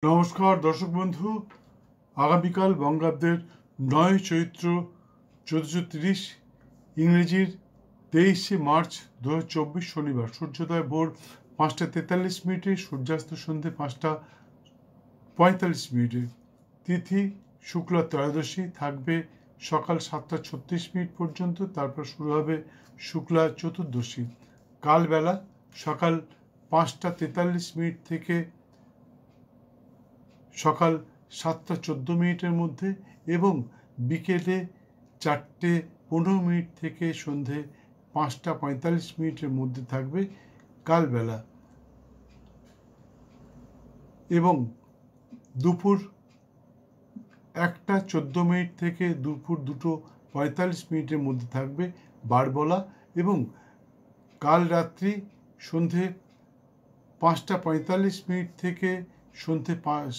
নমস্কার দর্শক বন্ধু, আগামীকাল বঙ্গাব্দের ৯ চৈত্র ১৪৩০, ইংরেজির ২৩শে মার্চ ২০২৪ শনিবার। সূর্যোদয় ভোর ৫টা ৪৩ মিনিটে, সূর্যাস্ত সন্ধে ৫টা ৪৫ মিনিটে। তিথি শুক্লা ত্রয়োদশী, থাকবে সকাল ৭টা ৩৬ মিনিট পর্যন্ত, তারপর শুরু হবে শুক্লা চতুর্দশী। কালবেলা সকাল ৫টা ৪৩ মিনিট থেকে সকাল ৭টা ১৪ মিনিটের মধ্যে, এবং বিকেলে ৪টে ১৫ মিনিট থেকে সন্ধে ৫টা ৪৫ মিনিটের মধ্যে থাকবে কালবেলা, এবং দুপুর ১টা ১৪ মিনিট থেকে দুপুর ২টো ৪৫ মিনিটের মধ্যে থাকবে বারবেলা, এবং কাল রাত্রি সন্ধে ৫টা ৪৫ মিনিট থেকে সন্ধে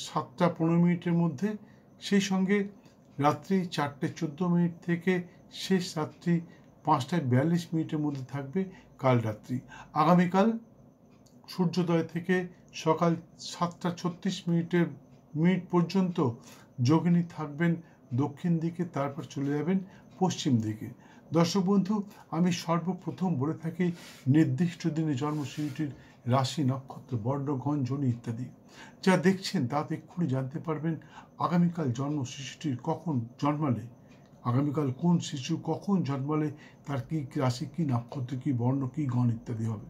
৭টা ১৫ মিনিটের মধ্যে, সেই সঙ্গে রাত্রি ৪টে ১৪ মিনিট থেকে শেষ রাত্রি ৫টা ৪২ মিনিটের মধ্যে থাকবে কাল রাত্রি। আগামীকাল সূর্যোদয় থেকে সকাল ৭টা ৩৬ মিনিট পর্যন্ত যোগিনী থাকবেন দক্ষিণ দিকে, তারপর চলে যাবেন পশ্চিম দিকে। দর্শক বন্ধু, আমি সর্বপ্রথম বলে থাকি নির্দিষ্ট দিনে জন্মসূচিটির রাশি, নক্ষত্র, বর্ণ, গণ, যোনি ইত্যাদি যা দেখছেন তা এক্ষুনি জানতে পারবেন আগামীকাল জন্ম শিশুটির কখন জন্মালে, আগামীকাল কোন শিশু কখন জন্মালে তার কি রাশি, কি নক্ষত্র, কি বর্ণ, কি গণ ইত্যাদি হবে।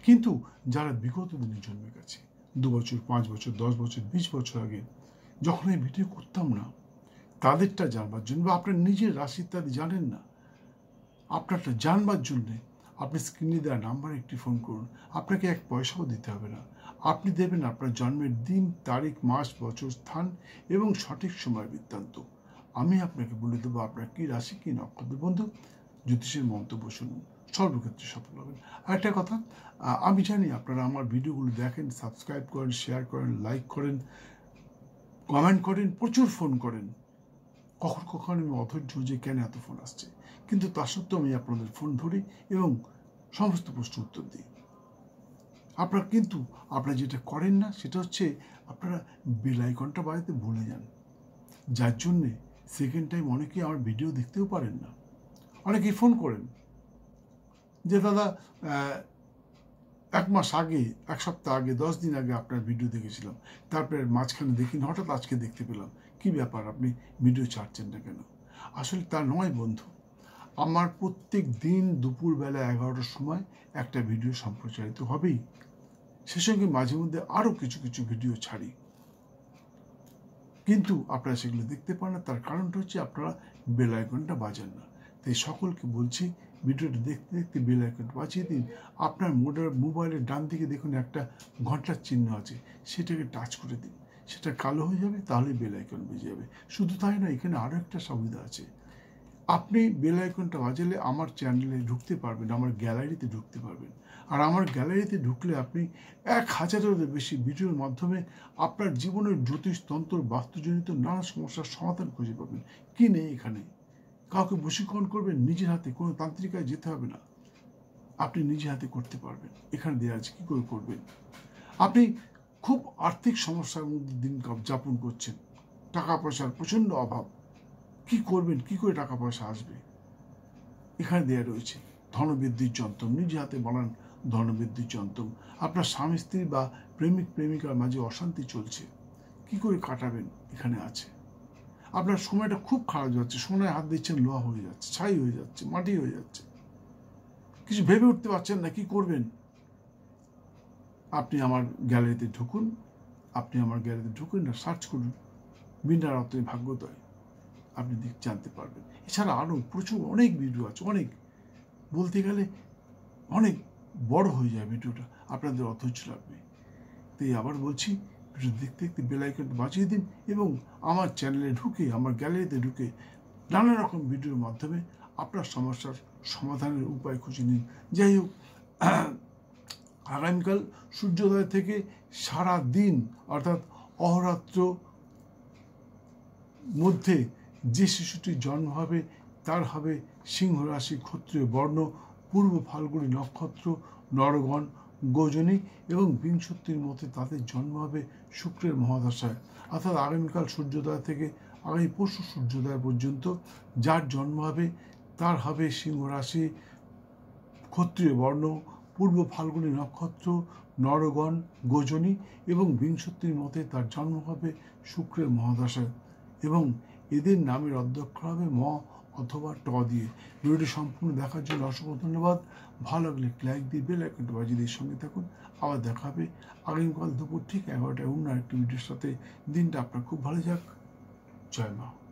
কিন্তু যারা বিগত দিনে জন্মে গেছে ২ বছর, ৫ বছর, ১০ বছর, ২০ বছর আগে, যখন এই ভিডিও করতাম না, তাদেরটা জানবার জন্য, বা আপনার নিজের রাশি ইত্যাদি জানেন না, আপনারটা জানবার জন্যে আপনি স্ক্রিনে দেওয়া নাম্বারে একটি ফোন করুন। আপনাকে ১ পয়সাও দিতে হবে না। আপনি দেবেন আপনার জন্মের দিন, তারিখ, মাস, বছর, স্থান এবং সঠিক সময় বৃত্তান্ত। আমি আপনাকে বলে দেবো আপনার কী রাশি, কী নক্ষত্র। বন্ধু, জ্যোতিষের মন্তব্য শুনুন, সর্বক্ষেত্রে সফল হবেন। আর একটা কথা, আমি জানি আপনারা আমার ভিডিওগুলো দেখেন, সাবস্ক্রাইব করেন, শেয়ার করেন, লাইক করেন, কমেন্ট করেন, প্রচুর ফোন করেন। কখন আমি অধৈর্য যে কেন এত ফোন আসছে, কিন্তু তা সত্ত্বেও আমি আপনাদের ফোন ধরি এবং সমস্ত প্রশ্ন উত্তর দিই। আপনারা যেটা করেন না সেটা হচ্ছে আপনারা বেল আইকনটা বাজাতে ভুলে যান, যার জন্যে সেকেন্ড টাইম অনেকেই আমার ভিডিও দেখতেও পারেন না। অনেকেই ফোন করেন যে দাদা ১ মাস আগে, ১ সপ্তাহ আগে, ১০ দিন আগে আপনার ভিডিও দেখেছিলাম, তারপরে মাঝখানে দেখিনি, হঠাৎ আজকে দেখতে পেলাম, কি ব্যাপার, আপনি ভিডিও ছাড়ছেন না কেন? আসলে তা নয় বন্ধু, আমার প্রত্যেক দিন দুপুরবেলা ১১টার সময় একটা ভিডিও সম্প্রচারিত হবেই। সে সঙ্গে মাঝে মধ্যে আরও কিছু ভিডিও ছাড়ি, কিন্তু আপনারা সেগুলো দেখতে পান না। তার কারণটা হচ্ছে আপনারা বেল আইকনটা বাজান না। তাই সকলকে বলছি, ভিডিওটা দেখতে দেখতে বেল আইকনটা বাজিয়ে দিন। আপনার মোবাইলের ডান দিকে দেখুন একটা ঘন্টার চিহ্ন আছে, সেটাকে টাচ করে দিন, সেটা কালো হয়ে যাবে, তাহলে বেল আইকন বেজে যাবে। শুধু তাই না, এখানে আরও একটা সুবিধা আছে। আপনি বেল আইকনটা বাজালে আমার চ্যানেলে ঢুকতে পারবেন, আমার গ্যালারিতে ঢুকতে পারবেন। আর আমার গ্যালারিতে ঢুকলে আপনি ১,০০০-এরও বেশি ভিডিওর মাধ্যমে আপনার জীবনের জ্যোতিষতন্ত্র, বাস্তুজনিত নানা সমস্যার সমাধান খুঁজে পাবেন। কি নেই এখানে? কাউকে বশীকরণ করবেন নিজের হাতে, কোনো তান্ত্রিকায় যেতে হবে না, আপনি নিজে হাতে করতে পারবেন। এখানে দেওয়া আছে কী করে করবেন। আপনি খুব আর্থিক সমস্যার মধ্যে দিন যাপন করছেন, টাকা পয়সার প্রচণ্ড অভাব, কি করবেন, কি করে টাকা পয়সা আসবে, এখানে দেওয়া রয়েছে ধনবৃদ্ধির যন্ত্র, নিজে হাতে বানান ধনবৃদ্ধির যন্ত্র। আপনার স্বামী স্ত্রী বা প্রেমিক প্রেমিকার মাঝে অশান্তি চলছে, কি করে কাটাবেন, এখানে আছে। আপনার সময়টা খুব খারাপ যাচ্ছে, সোনায় হাত দিচ্ছেন, লোহা হয়ে যাচ্ছে, ছাই হয়ে যাচ্ছে, মাটি হয়ে যাচ্ছে, কিছু ভেবে উঠতে পারছেন না, কি করবেন। আপনি আমার গ্যালারিতে ঢুকুন, না সার্চ করুন বিনা রত্নে ভাগ্যোদয়, আপনি জানতে পারবেন। এছাড়া আরও প্রচুর অনেক ভিডিও আছে, অনেক বলতে গেলে অনেক বড় হয়ে যায় ভিডিওটা, আপনাদের অধৈর্য লাগবে। তাই আবার বলছি, ভিডিও দেখতে দেখতে বেল আইকনটা বাজিয়ে দিন, এবং আমার চ্যানেলে ঢুকে, আমার গ্যালারিতে ঢুকে নানা রকম ভিডিওর মাধ্যমে আপনার সমস্যার সমাধানের উপায় খুঁজে নিন। যাই হোক, আগামীকাল সূর্যোদয় থেকে সারা দিন, অর্থাৎ অহরাত্র মধ্যে যে শিশুটির জন্ম হবে তার হবে সিংহ রাশি, ক্ষত্রিয় বর্ণ, পূর্ব ফাল্গুনী নক্ষত্র, নরগণ, গোজনী এবং বিংশতির মতে তাদের জন্ম হবে শুক্রের মহাদশায়, অর্থাৎ আগামীকাল সূর্যোদয় থেকে আগামী পরশু সূর্যোদয় পর্যন্ত যার জন্ম হবে তার হবে সিংহ রাশি, ক্ষত্রিয় বর্ণ, পূর্ব ফাল্গুনী নক্ষত্র, নরগণ, গোজনী এবং বিংশতির মতে তার জন্ম হবে শুক্রের মহাদশায় এবং এদের নামের অধ্যক্ষর হবে ম অথবা ট দিয়ে। ভিডিওটি সম্পূর্ণ দেখার জন্য অসংখ্য ধন্যবাদ। ভালো লাগলে লাইক দিয়ে বেল আইকনটি বাজিয়ে দিয়ে সঙ্গে থাকুন। আবার দেখা হবে আগামীকাল দুপুর ঠিক 11টায় অন্য আরেকটি ভিডিওর সাথে। দিনটা আপনার খুব ভালো যাক। জয় মা।